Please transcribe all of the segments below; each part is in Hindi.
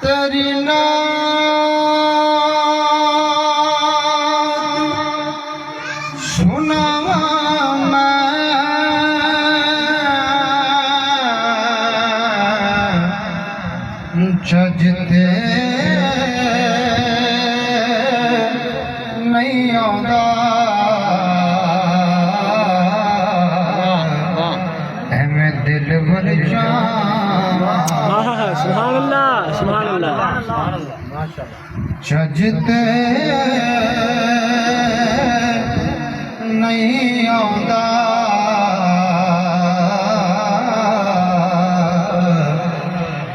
तेरी नात सुनावा मैं जजते नहीं आउंदा मैं दिल भर जावा। सुभान अल्लाह, सुभान अल्लाह। जजते नहीं आउंदा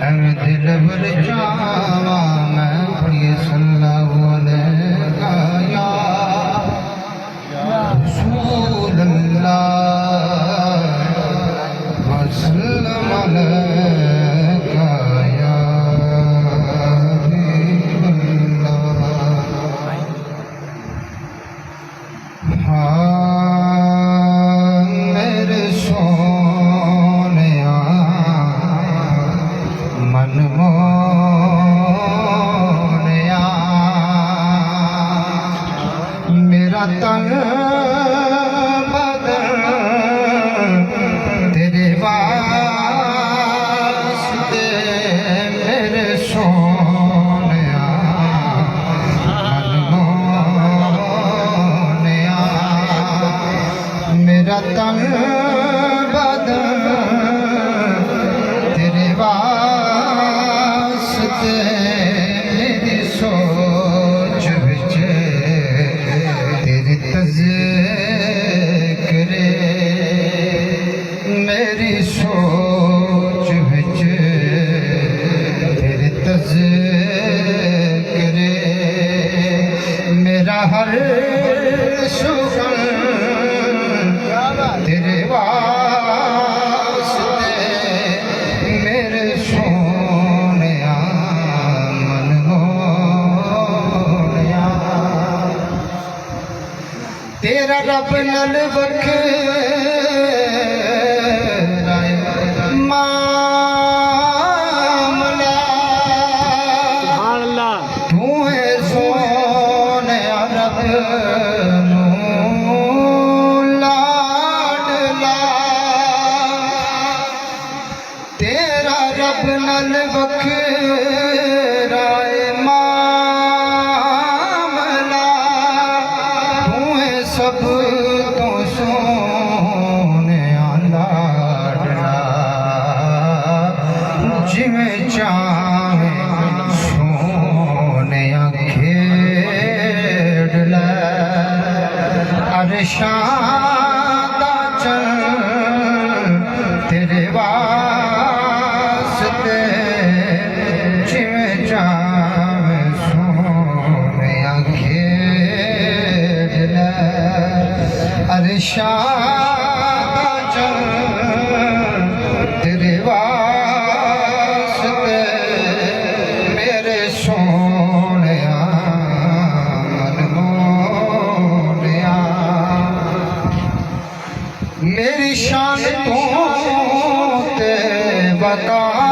मैं दिल भर जावा। मैं प्रिय सल्लल्लाहु अलैहि या रसूल अल्लाह वसल्लम अलैका या हबीबल्लाह। हाँ मेरे सोनिया मन मोनिया मेरा तन बदन तेरे वास्ते मेरे सोनिया मन मोनिया मेरा तन बदन तेरे वास्ते मेरी सोच विच तेरी तज़किरे मेरी सोच विच तेरी तज़किरे मेरा हर शुक्र तेरे वास्ते मेरे सोनिया मन मोनिया तेरा रब नल बखेरा मामला सुभान अल्लाह। तू है सोनिया रब तेरा रब नल बखेरा मामला तू है सब तो सोने लाडला जिमें चाहे सोने खेड लै अरशादा चल तेरे वास्ते जिमें चाहे सोने खेड लै अरशादा चल तेरे वास्ते मेरे सोनिया मन मोनिया मेरी शान तू ते वकार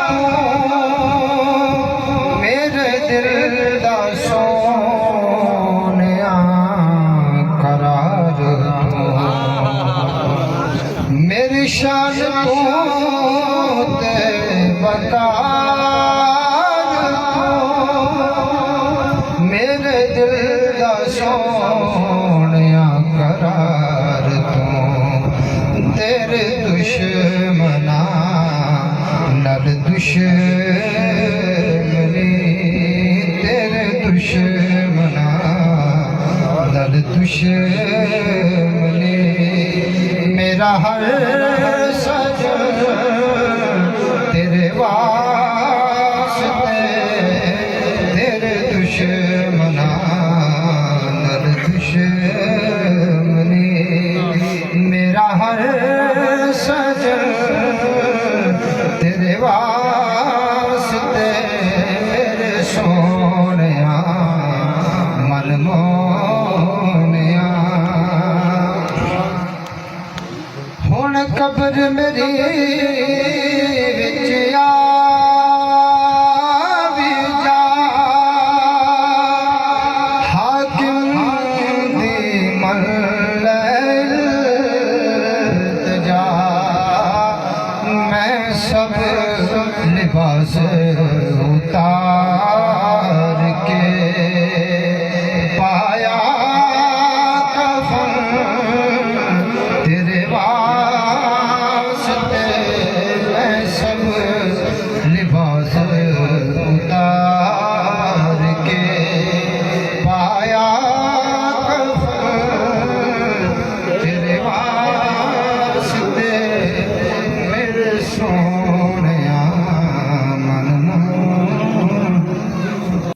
तू मेरे दिल दा सोनिया करार तू मेरी शान तू ते वकार तू मेरे दिल दा सोनिया करार तू तेरे दुश्मना नल दुश्मनी तेरे दुश्मना नल दुश्मनी मेरा हर सजन तेरे वास्ते तेरे दुश्मना नल दुश्मनी मेरा हर सजन तेरे वास्ते मेरे सोनिया मन मोनिया कब्र मेरी